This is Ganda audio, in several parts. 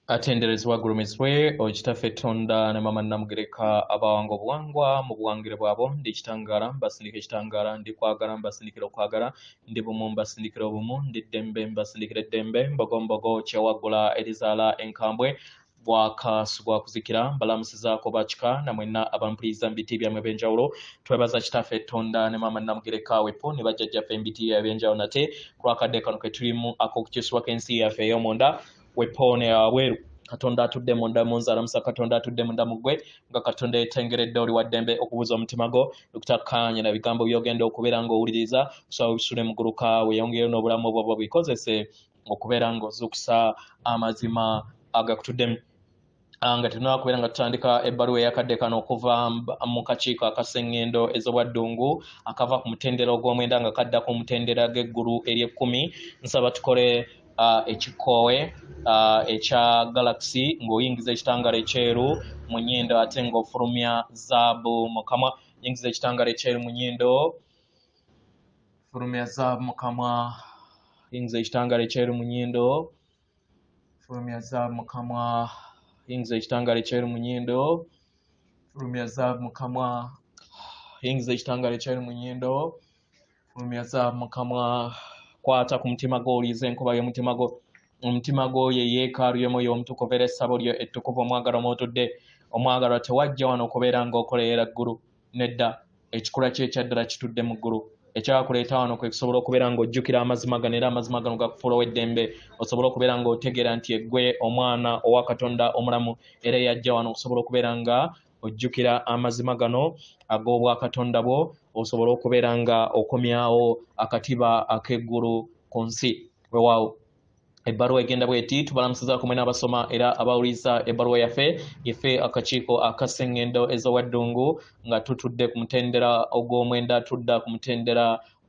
atenderezebwa gulumizibwe okitaffe Tonda ne mama Namugereka abawango obuwangwa mu buwangire bwabo ndi ekitangala mbasindika ekitangala ndi kwagala mbasindikira okwagala ndi bumu mbasindikira obumu ndi ddembe mbasindikira eddembe mbogombogo kyewaggula erizaala enkambwe bwakasubwa kuzikira mbalamusizaako bakika namwenna abampuliriza mu biti byammwe ebyenjawulo twebaza kitaffe Tonda ne mama Namugereka wepo ne bajjajjaffe mu biti ebyenjawulo nate ku lwakadde kano ke tulimu ak'okukyusibwa k'ensi yaffe ey'omunda wepone aweru Katonda atudde munda munzala musa Katonda atudde munda mugwe nga Katonda etengeredde oli waddembe okubuza omutima go okutakkaanya na bigambo byogenda okubeera ng'owuliriza kusaba bisule muguluka weyongere n'obulamu obwo bikozese okubeera ng'ozuukusa amazima agakutuddemu nga tunaa kubeera nga tutandika ebbaluwa eyakadde kano okuva mu kakiiko akaseŋŋendo ez'obwaddungu akava ku mutendera ogw'omwenda nga kadda ku mutendera g'eggulu ery'ekkumi nsaba tukole ekikoowe ekya Galaxy ng'oyingiza ekitangala ekyeru mu nnyindo ate ng'ofulumya zaabu mu kamwa yingiza ekitangala ekyeru mu nnyindo fulumya zaabu mu kamwa yingiza ekitangala ekyeru mu nnyindo fulumya zaabu mu kamwa yingiza ekitangala ekyeru mu nnyindo fulumya zaabu mu kamwa yingiza ekitangala ekyeru mu nnyindo fulumya zaabu mu kamwa kwata ku mutima gwo oliiza enkuba y'omutima gwo omutima gwo ye yeekaalu y'omwoyo omutukuvu era essabo lyo ettukuvu omwagalwa mw'otudde omwagalwa tewajja wano okubeera ng'okoleera ggulu nedda ekikula ky'ekyaddala kitudde mu ggulu ekyakuleeta wano kwe kusobola okubeera ng'ojjukira amazima gano era amazima gano gakufuula ow'eddembe osobola okubeera ng'otegeera nti eggwe omwana owa Katonda omulamu era yajja wano okusobola okubeera nga ojjukira amazima gano ag'obwakatonda bwo osobola okubeera nga okomyawo akatiba ak'eggulu ku nsi weewaawo ebbaluwa egenda bweti tubalamusizaako mwena abasoma era abawuliriza ebbaluwa yaffe ife akakiiko akaseŋŋendo ez'obwaddungu nga tutudde ku mutendera ogw'omwenda tudda ku mutendera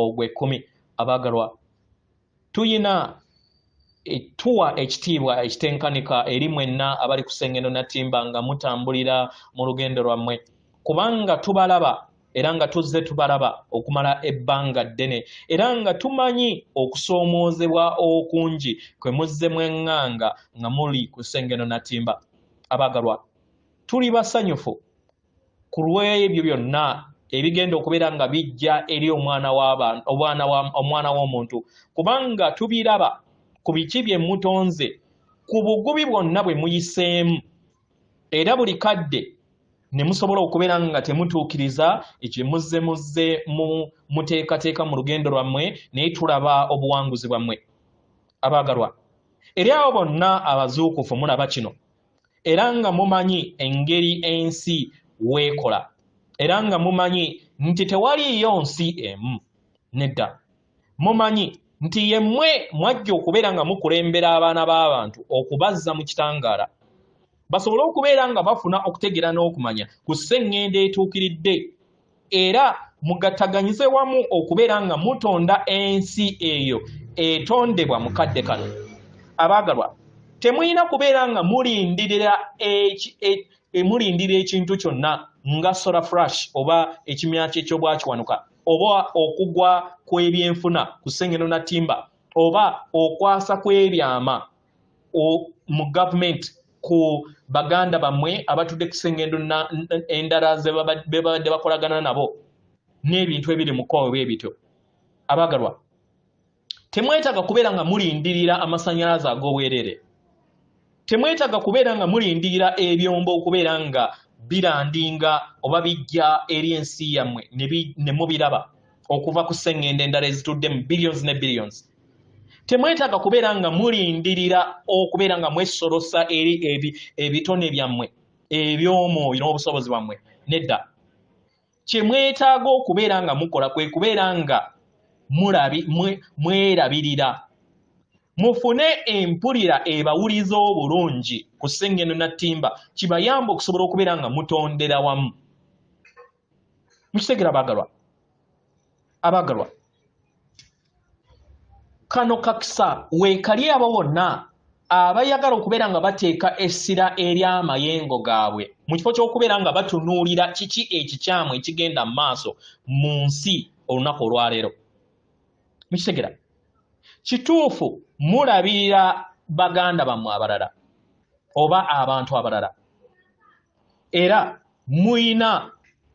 ogw'ekkumi abaagalwa tuyina tuwa ekitiibwa ekitenkanika eri mwenna abali ku sseŋŋendo Natimba nga mutambulira mu lugendo lwammwe kubanga tubalaba era nga tuzze tubalaba okumala ebbanga ddene era nga tumanyi okusoomoozebwa okungi kwe muzze mweŋŋanga nga muli ku sseŋŋendo Natimba abaagalwa tuli basanyufu ku lw'ebyo byonna ebigenda okubeera nga bijja eri omwana w'omuntu kubanga tubiraba ku biki bye mutonze ku bugubi bwonna bwe muyiseemu era buli kadde ne musobola okubeera nga temutuukiriza ekyo muzze muteekateeka mu lugendo lwammwe naye tulaba obuwanguzi bwammwe abaagalwa eri abo bonna abazuukufu mulaba kino era nga mumanyi engeri ensi weekola era nga mumanyi nti tewaliiyo nsi emu nedda mumanyi nti yemmwe mwajja okubeera nga mukulembera abaana b'abantu okubazza mu kitangaala basobole okubeera nga bafuna okutegeera n'okumanya ku sseŋŋendo etuukiridde era mugattaganyize wamu okubeera nga mutonda ensi eyo etondebwa mu kadde kano abaagalwa temulina kubeera nga mulindirira ekintu kyonna nga solar flash oba ekimyaki eky'obwakiwanuka oba okugwa kw'ebyenfuna ku sseŋŋendo Natimba oba okwasa kw'ebyama mu gavumenti ku baganda bammwe abatudde ku sseŋŋendo endala ze babadde bakolagana nabo n'ebintu ebiri mu kkowe bwe bityo abaagalwa temwetaaga kubeera nga mulindirira amasannyalaze ag'obwerere temwetaaga kubeera nga mulindirira ebyombo okubeera nga birandinga oba bijja eri ensi yammwe ne mubiraba okuva ku sseŋŋendo endala ezitudde mu billions ne billions temwetaaga kubeera nga mulindirira okubeera nga mwesolosa eri ebitone byammwe eby'omwoyo n'obusobozi bwammwe nedda kye mwetaaga okubeera nga mukola kwe kubeera nga mwerabirira mufune empulira ebawuliza obulungi ku sseŋŋendo Natimba kibayamba okusobola okubeera nga mutondera wamu mukitegera abaagalwa kano kakisa weekali abo bonna abayagala okubeera nga bateeka essira ery'amayengo gaabwe mu kifo ky'okubeera nga batunuulira kiki ekikyamu ekigenda mu maaso mu nsi olunaku olwaleero mukitegera kituufu mulabirira baganda bammwe abalala oba abantu abalala. Era muyina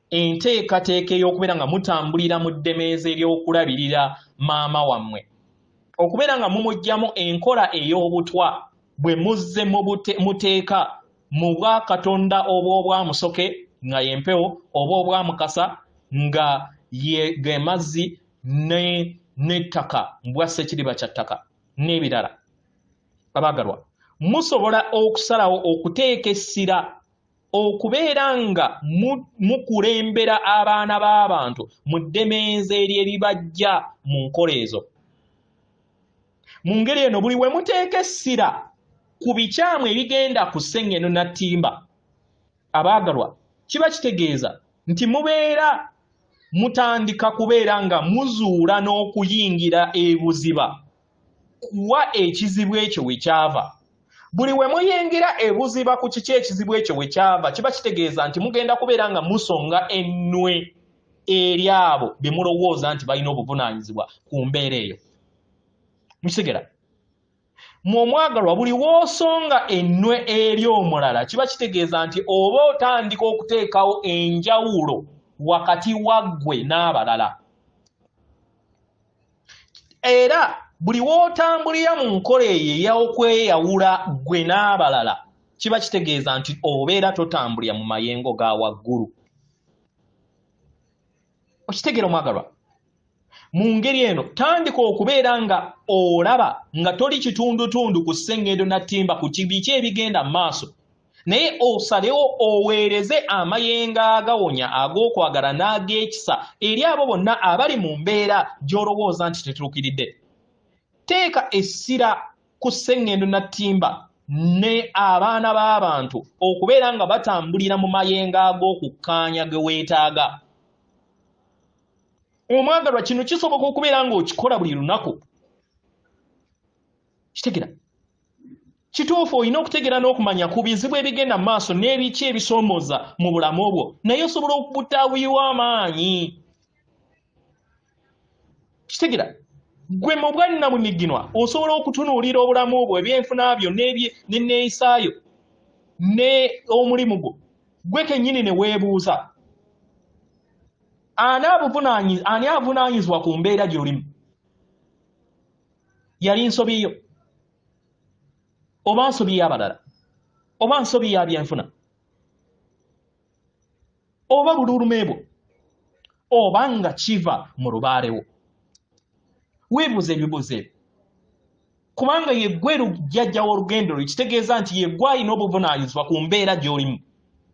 enteekateeka ey'okubeera nga mutambulira mu ddemeezi ery'okulabirira maama wammwe, okubeera nga mumuggyamu enkola ey'obutwa bwe muzze muteeka mu bwa Katonda oba obwamusoke nga y'empewo oba obwamukasa nga ge mazzi n'ettaka bwa Ssekiriba kya ttaka n'ebirala. Abaagalwa, musobola okusalawo okuteeka essira okubeera nga mukulembera abaana b'abantu mu ddemeezi ery'eribajja mu nkola ezo. Mu ngeri eno buli we muteeka essira ku bikyamu ebigenda ku sseŋŋendo na ttimba, abaagalwa, kiba kitegeeza nti mubeera mutandika kubeera nga muzuula n'okuyingira ebuziba kuwa ekizibu ekyo we kyava. Buli we muyingira ebuziba ku kiki ekizibu ekyo we kyava, kiba kitegeeza nti mugenda kubeera nga musonga ennwe eri abo be mulowooza nti balina obuvunaanyizibwa ku mbeera eyo. Mukitegera? Omwagalwa, buli w'osonga ennwe eri omulala kiba kitegeeza nti oba otandika okuteekawo enjawulo wakati waggwe n'abalala. Era buli w'otambulira mu nkola eyo ey'okweyawula ggwe n'abalala kiba kitegeeza nti obeera totambulira mu mayengo ga waggulu. Okitegera omwagalwa? Mu ngeri eno tandika okubeera nga olaba nga toli kitundutundu ku sseŋŋendo na ttimba ku biki ebigenda mu maaso, naye osalewo oweereze amayengo agawonya ag'okwagala n'ag'ekisa eri abo bonna abali mu mbeera gy'olowooza nti tetuukiridde. Teeka essira ku sseŋŋendo na ttimba ne abaana b'abantu okubeera nga batambulira mu mayengo ag'okukkaanya ge weetaaga. Omwagalwa, kino kisoboka okubeera ng'okikola buli lunaku. Kitegera? Kituufu olina okutegera n'okumanya ku bizibu ebigenda mu maaso n'ebiki ebisoomooza mu bulamu obwo, naye osobola okubutabuyiwa amaanyi. Kitegera? Gwe mu bwannamunigginwa osobola okutunuulira obulamu obwo, ebyenfuna byo n'enneeyisaayo n'omulimu gwo, gwe kennyini ne weebuuza, ani avunaanyizibwa ku mbeera gy'olimu? Yali nsobi yo, oba nsobi y'abalala, oba nsobi ya byenfuna, oba bululume bwo, oba nga kiva mu lubaalewo? Weebuuza ebibuuzo ebyo, kubanga yeggwe lujjajja w'olugendo lwo, kitegeeza nti yeggwe alina obuvunaanyizibwa ku mbeera gy'olimu.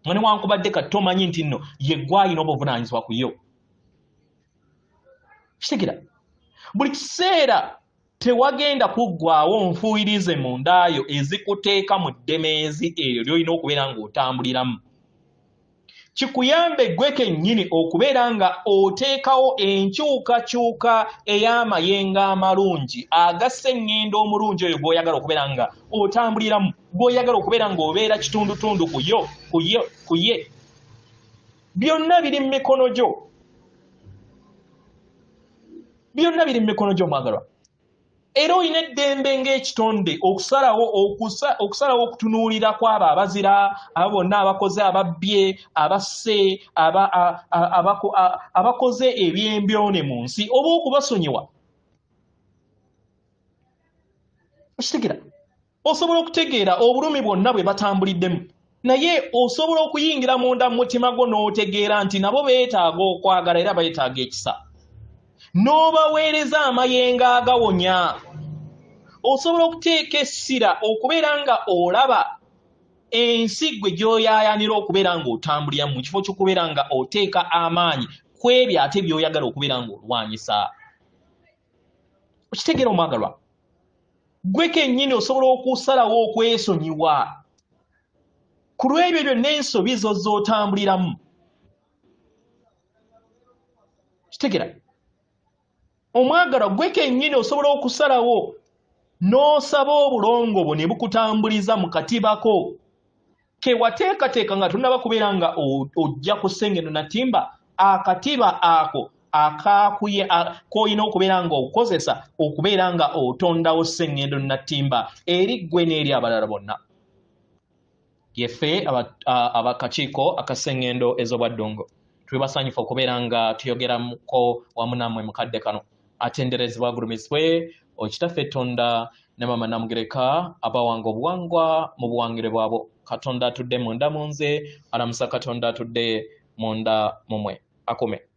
Newankubadde kati tomanyi nti nno yeggwe alina obuvunaanyizibwa ku yo. Kitegera? Buli kiseera tewagenda kuggwaawo nfuuyirize mu ndaayo ezikuteeka mu ddemeezi eryo ly'olina okubeera ng'otambuliramu. Kikuyambe gwe kennyini okubeera nga oteekawo enkyukakyuka ey'amayengo amalungi aga sseŋŋendo omulungi oyo gw'oyagala okubeera nga otambuliramu, gw'oyagala okubeera ng'obeera kitundutundu ku ye. Byonna biri mu mikono gyo. Byonna biri mu mikono gyo omwagalwa. Era olina eddembe ng'ekitonde okusalawo okutunuulira kw'abo abazira, abo bonna abakoze ababbye, abasse, abakoze ebyembyone mu nsi, oba okubasonyiwa. Okitegera? Osobola okutegeera obulumi bwonna bwe batambuliddemu, naye osobola okuyingira munda mu mutima gwo n'otegeera nti nabo beetaaga okwagala era beetaaga ekisa, n'obaweereza amayengo agawonya. Osobola okuteeka essira okubeera nga olaba ensi gwe gy'oyaayanira okubeera ng'otambuliramu mu kifo ky'okubeera nga oteeka amaanyi ku ebyo ate by'oyagala okubeera ng'olwanyisa. Okitegeera omwagalwa? Gwe kennyini osobola okusalawo okwesonyiwa ku lw'ebyo byonna ensobi zo z'otambuliramu. Kitegeera? Omwagalwa, gwe kennyini osobola okusalawo n'osaba obulongo bwo ne bukutambuliza mu katibako ke wateekateeka nga tonnaba kubeera nga ojja ku sseŋŋendo na ttimba. Akatiba ako k'olina okubeera ng'okozesa okubeera nga otondawo sseŋŋendo na ttimba eri ggwe n'eri abalala bonna. yefe abakakiiko akaseŋŋendo ez'obwaddongo twebasanyufu okubeera nga tuyogerako wamu nammwe mukadde kano atenderezebwa agulumiswe okitaffe Tonda ne Maama Namugereka abawanga obuwangwa mu buwangire bwabo. Katonda atudde munda mu nze, alamusa Katonda atudde munda mumwe. Akume.